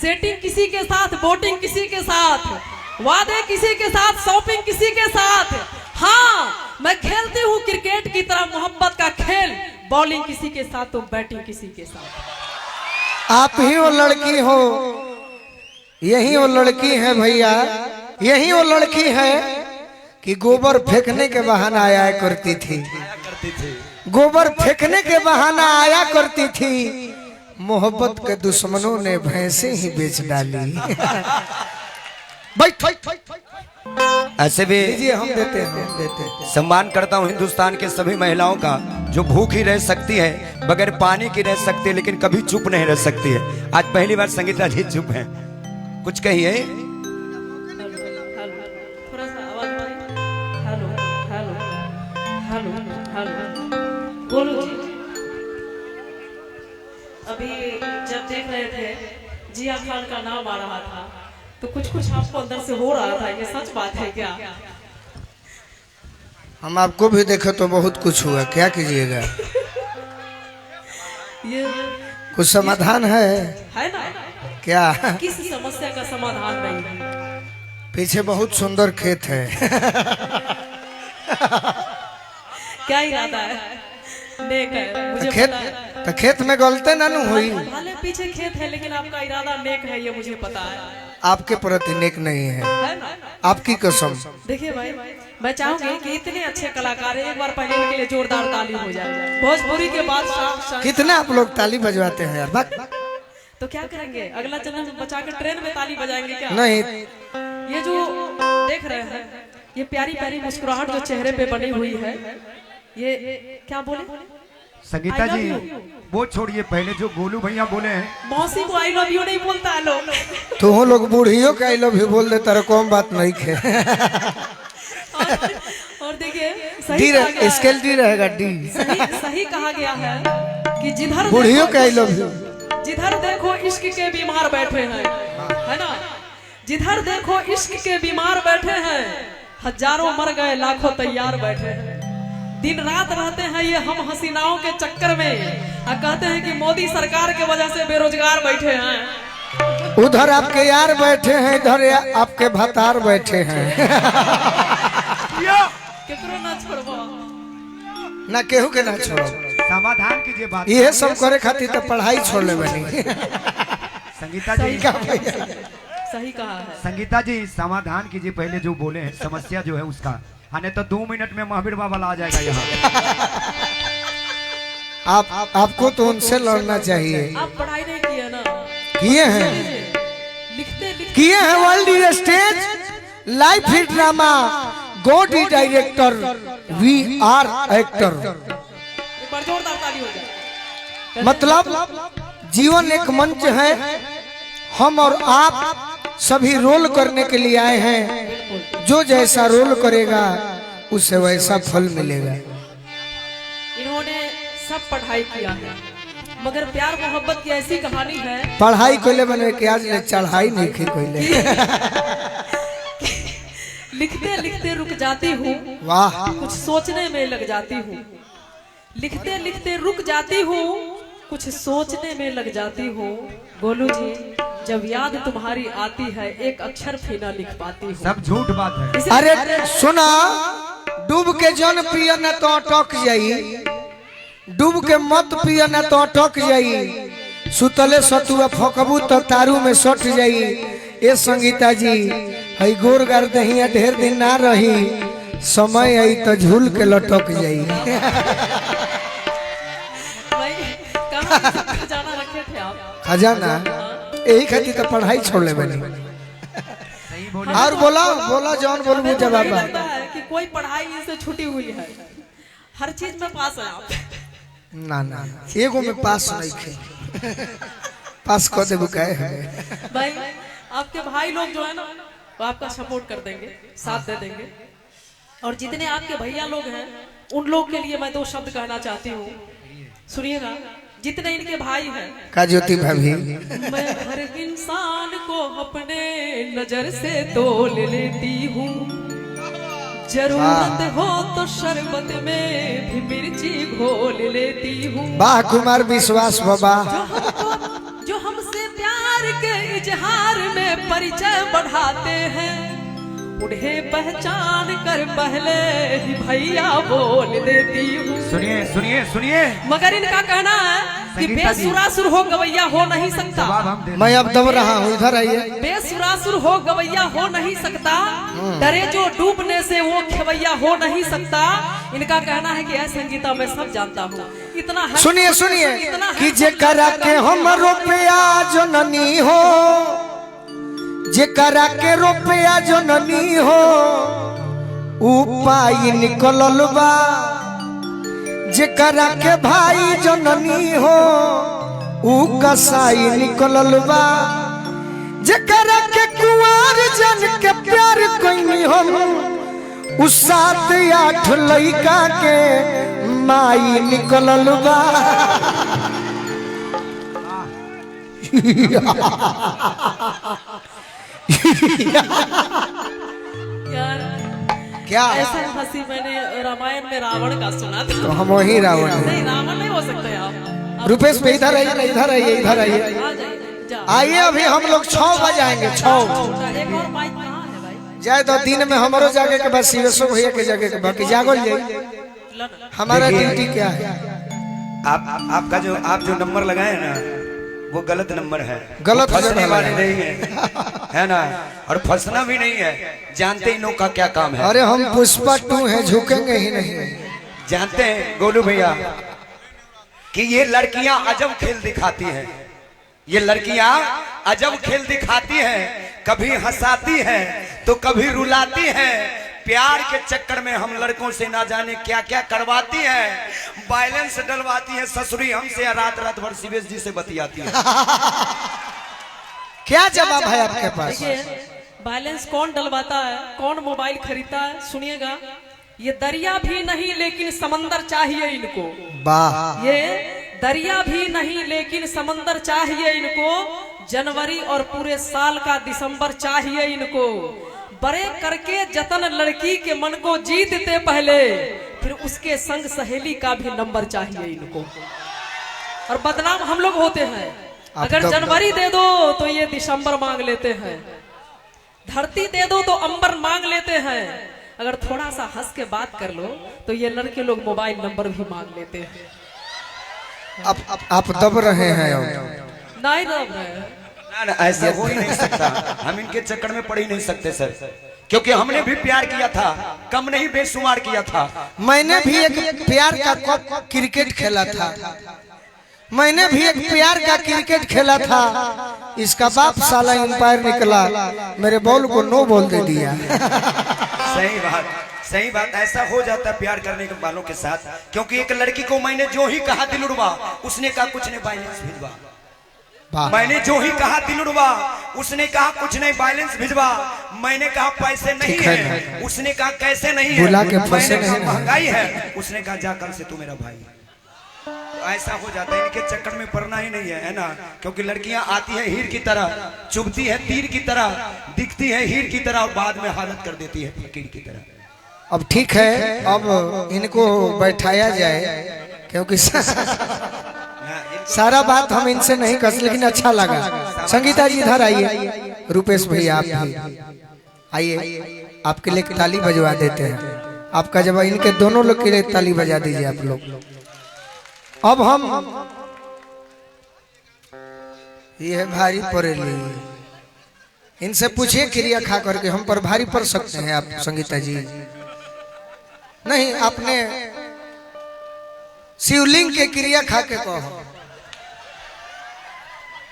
Setting किसी के साथ, बोटिंग किसी के साथ, वादे किसी के साथ, शॉपिंग किसी के साथ। हाँ, मैं खेलती हूँ क्रिकेट की तरह मोहब्बत का खेल, बॉलिंग किसी के साथ तो बैटिंग किसी के साथ। आप ही वो लड़की हो, यही वो लड़की है भैया, यही वो लड़की है कि गोबर फेंकने के बहाना आया करती थी, गोबर फेंकने के बहाना आया करती थी, मोहब्बत के दुश्मनों ने भैंसे ही बेच डाली। ऐसे भी हम देते हैं, सम्मान करता हूँ हिंदुस्तान के सभी महिलाओं का जो भूखी रह सकती है, बगैर पानी की रह सकती है, लेकिन कभी चुप नहीं रह सकती है। आज पहली बार संगीता जी चुप हैं, कुछ कहिए। थोड़ा सा आवाज मारिए। हेलो हेलो हेलो हेलो, बोलो जी। अभी जब देख रहे थे जिया खान का नाम आ रहा था तो कुछ कुछ आपको अंदर से हो रहा था, ये सच बात है क्या? हम आपको भी देखे तो बहुत कुछ हुआ, क्या कीजिएगा। ये कुछ समाधान है ना? क्या? किस समस्या का समाधान नहीं है? पीछे बहुत सुंदर खेत है। क्या इरादा है? नेक है, मुझे खेत पता है। तो खेत में गलते ना हुई। भले पीछे खेत है लेकिन आपका इरादा नेक है, ये मुझे पता है। आपके प्रति नेक नहीं है, है ना? आपकी कसम। देखिए भाई, मैं चाहूंगी कि इतने अच्छे कलाकार हैं, एक बार पहले इनके लिए जोरदार ताली हो जाए। भोजपुरी के बाद कितने आप लोग ताली बजवाते हैं यार, बात। तो क्या करेंगे, अगला जन्म बचा कर ट्रेन में ताली बजाएंगे क्या? नहीं, ये जो देख रहे हैं, ये प्यारी प्यारी मुस्कुराहट जो चेहरे पे बनी हुई है, ये क्या बोले संगीता जी, वो छोड़िए, पहले जो गोलू भैया बोले हैं। मौसी को आई लव यू नहीं बोलता है लोग। तो हम लोग बूढ़ियों का आई लव यू बोल देता रहे, कौन बात नहीं खे। और देखिए स्केल डी रहेगा, डी। सही कहा गया है कि जिधर बूढ़ियों का आई लव यू, जिधर देखो इश्क के बीमार बैठे हैं, है ना? जिधर देखो इश्क के बीमार बैठे हैं, हजारों मर गए लाखों तैयार बैठे हैं। दिन रात रहते हैं ये हम हसीनाओं के चक्कर में, और कहते हैं कि मोदी सरकार के वजह से बेरोजगार बैठे हैं। उधर आपके यार बैठे हैं, इधर आपके भतार बैठे हैं। केकरो ना छोड़बो, ना केहू के ना छोड़ो। समाधान कीजिए बात। ये सब करे खातिर तो पढ़ाई छोड़ ले बनी। संगीता जी, सही कहा है। संगीता जी, समाधान कीजिए पहले जो बोले हैं, समस्या जो है उसका। हाँ, तो 2 मिनट में महावीर बाबा आ जाएगा यहाँ। आपको तो उनसे लड़ना चाहिए। आप पढ़ाई नहीं किए ना? किए हैं, लिखते किए हैं। World stage life hit drama, God is director, we are actor. एक बार जोरदार ताली हो जाए। मतलब जीवन एक मंच है, हम और आप सभी रोल करने के लिए आए हैं। जो जैसा रोल करेगा उसे वैसा फल मिलेगा। इन्होंने सब पढ़ाई किया है, मगर प्यार मोहब्बत की ऐसी कहानी है। पढ़ाई कोले बने के आज ले चढ़ाई नहीं की कोले। लिखते लिखते रुक जाती हूँ, वाह। कुछ सोचने में लग जाती हूँ। लिखते लिखते रुक जाती हूँ, कुछ सोचने में लग जाती हूँ। गोलू जी, जब याद तुम्हारी आती है, एक अक्षर भी ना लिख पाती हूँ। सब झूठ बात है। अरे सुना, डूब के जन पिया न तो अटक जाई, डूब के मत पिया न तो अटक जाई, सुतले सतुआ फकबू तो तारू में सट जाई। ए संगीता जी, हई गोर गार दहिया ढेर दिन ना रही, समय आई तो झूल के लटक जाई। खजाना रखे थे आप? खजाना यही खातिर तो पढ़ाई छोड़ ले बनी। सही बोले। और बोला बोला जॉन बोलबू जवाब। लगता है कि कोई पढ़ाई से छुटी हुई है, हर चीज में पास है आप। ना ना, एगो में पास नहीं खे, पास कर देबू काहे है। भाई, आपके भाई लोग जो है ना, वो आपका सपोर्ट कर देंगे, साथ दे देंगे। और जितने आपके भैया लोग हैं, उन लोग के लिए मैं 2 शब्द कहना चाहती हूँ, सुनिएगा। जितने इनके भाई हैं, का ज्योति भाभी, मैं हर इंसान को अपने नजर से तोल लेती हूँ। जरूरत हो तो शरबत में भी मिर्ची घोल लेती हूँ। वाह कुमार विश्वास बाबा। जो हमसे प्यार के इजहार में परिचय बढ़ाते हैं, उन्हें पहचान कर पहले ही भैया बोल देती हूँ। सुनिए सुनिए सुनिए, मगर इनका कहना है कि बेसुरासुर हो गवैया हो नहीं सकता। जवाब हम दे मैं अब दब रहा हूँ, इधर आइए। बेसुरासुर हो गवैया हो नहीं सकता, डरे जो डूबने से वो खेवैया हो नहीं सकता। इनका कहना है कि ऐ संगीता मैं सब जानता हूँ, इतना है। सुनिए सुनिए इतना है कि जे करा के हम रुपया जननी हो, जे करा के रुपया जननी हो, उपाय निकलल बा। जे करा के भाई जननी हो, उ कसाई निकलल बा। जे करा के कुंवर जन के प्यार कोई हम, उ 7-8 लइका के माई निकलल बा। यार क्या ऐसा हंसी मैंने रामायण में रावण का सुना था। तो हम वही रावण हैं। नहीं रावण नहीं हो सकते आप। रुपेश पे इधर आइए ना, इधर आइए, इधर आइए। आ जाइए, जाओ। आइए अभी हम लोग 6 बजाएंगे। 6 एक और माइक कहाँ है भाई? जाए तो दिन में हमारो जागे के बाद शिवेशो भैया के जागे के बाकी जागल जाए। हमारा ड्यूटी क्या है? आपका जो आप जो नंबर लगाए ना वो गलत नंबर है, गलत वो फंसने जगह वाले लगाए। नहीं है ना, और फंसना भी नहीं है। जानते इन लोग का क्या काम है? अरे हम पुष्पा 2 हैं, झुकेंगे ही नहीं। जानते हैं गोलू भैया कि ये लड़कियां अजब खेल दिखाती हैं, ये लड़कियां अजब खेल दिखाती हैं, कभी हंसाती हैं तो कभी रुलाती हैं। प्यार के चक्कर में हम लड़कों से ना जाने क्या क्या करवाती हैं, बैलेंस डलवाती हैं ससुरी हमसे, रात रात भर शिवेश जी से बतियाती है। क्या जवाब है आपके पास? देखिए बैलेंस कौन डलवाता है, कौन मोबाइल खरीदता है, सुनिएगा। ये दरिया भी नहीं लेकिन समंदर चाहिए इनको। वाह, ये दरिया भी नहीं लेकिन समंदर चाहिए इनको, जनवरी और पूरे साल का दिसंबर चाहिए इनको। बड़े करके जतन लड़की के मन को जीतते पहले, फिर उसके संग सहेली का भी नंबर चाहिए इनको। और बदनाम हम लोग होते हैं। अगर जनवरी दे दो तो ये दिसंबर मांग लेते हैं, धरती दे दो तो अंबर मांग लेते हैं, अगर थोड़ा सा हंस के बात कर लो तो ये लड़के लोग मोबाइल नंबर भी मांग लेते हैं। आप दब रहे हैं अब। नहीं दब रहे हैं। ना, ऐसा हो ही नहीं सकता। हम इनके चक्कर में पड़ ही नहीं सकते सर, क्योंकि हमने भी प्यार किया था, कम नहीं बेशुमार किया था। मैंने भी एक प्यार का क्रिकेट खेला था, मैंने भी एक प्यार का क्रिकेट खेला था। इसका बाप साला अंपायर निकला, मेरे बॉल को नो बॉल दे दिया। सही बात, सही बात। ऐसा हो जाता है प्यार करने के वालों के साथ, क्योंकि एक लड़की को मैंने जो ही कहा दिल उड़वा, उसने कहा कुछ नहीं बैलेंस भिजवा। मैंने जो ही कहा दिल उड़वा, उसने कहा कुछ नहीं बैलेंस भिजवा। मैंने कहा पैसे नहीं है, उसने कहा कैसे नहीं है। बुला के मैंने फंसे कहा नहीं। महंगाई है, उसने कहा जा कल से तू मेरा भाई है। तो ऐसा हो जाता है, इनके चक्कर में पड़ना ही नहीं है ना, क्योंकि लड़कियां आती है हीर की तरह, चुभती है तीर की तरह, दिखती है हीर की तरह और बाद में हालत कर देती है फकीर की तरह। अब ठीक है, अब इनको बैठाया जाए, क्योंकि सारा बात हम इनसे नहीं कर, लेकिन अच्छा लगा। संगीता जी इधर आइए, रुपेश भैया आप भी आइए, आपके लिए ताली बजवा देते हैं। आपका जब इनके दोनों लोग के लिए ताली बजा दीजिए आप लोग। अब हम ये भारी पड़ेली, इनसे पूछिए क्रिया खा करके हम पर भारी पड़ सकते हैं आप संगीता जी? नहीं, आपने शिवलिंग के क्रिया खा के कहो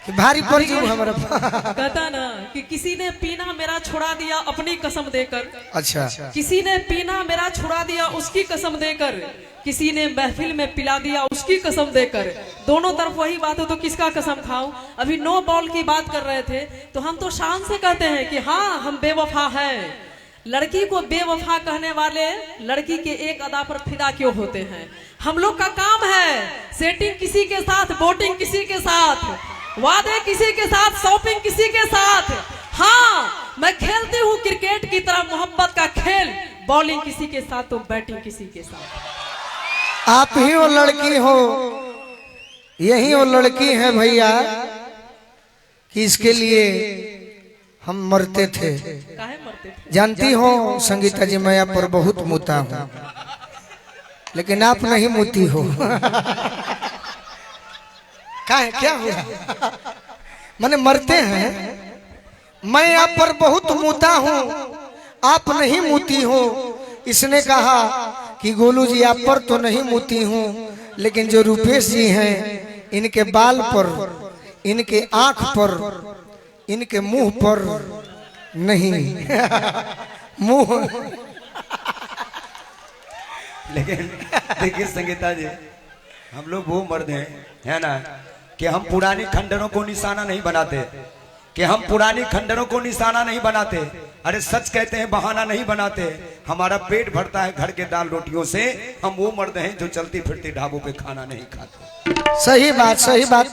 कि भारी पड़ जाऊं हमारा। कहता ना कि किसी ने पीना मेरा छुड़ा दिया अपनी कसम देकर। अच्छा, किसी ने पीना मेरा छुड़ा दिया उसकी कसम देकर, किसी ने महफिल में पिला दिया उसकी कसम देकर। दोनों तरफ वही बात है तो किसका कसम खाऊं? अभी नो बॉल की बात कर रहे थे तो हम तो शान से कहते हैं कि हाँ हम बेवफा हैं। लड़की को बेवफा कहने वाले लड़की के एक अदा पर फिदा क्यों होते हैं? हम लोग का काम है सेटिंग किसी के साथ, बोटिंग किसी के साथ, वादे किसी के साथ, शॉपिंग किसी के साथ। हाँ मैं खेलती हूँ क्रिकेट की तरह मोहब्बत का खेल, बॉलिंग किसी के साथ तो बैटिंग किसी के साथ। आप ही वो लड़की हो, यही वो लड़की है भैया कि इसके लिए हम मरते थे। काहे मरते थे? जानती हो संगीता जी, मैं आप पर बहुत मुता हूँ, लेकिन आप नहीं मुती हो। क्या हुआ? मैंने मरते हैं, मैं आप पर बहुत मुता हूँ, आप नहीं मुती हो। इसने कहा कि गोलू जी आप पर तो नहीं मुती हूँ, लेकिन जो रूपेश जी हैं इनके बाल पर, इनके आंख पर, इनके मुंह पर नहीं। मुंह। लेकिन देखिए संगीता जी, हम लोग वो मर्द हैं, है ना, कि हम पुरानी खंडरों को निशाना नहीं बनाते, कि हम पुरानी खंडरों को निशाना नहीं बनाते। अरे सच कहते हैं, बहाना नहीं बनाते। हमारा पेट भरता है घर के दाल रोटियों से। हम वो मर्द हैं जो चलती फिरती ढाबों पे खाना नहीं खाते। सही बात, सही बात।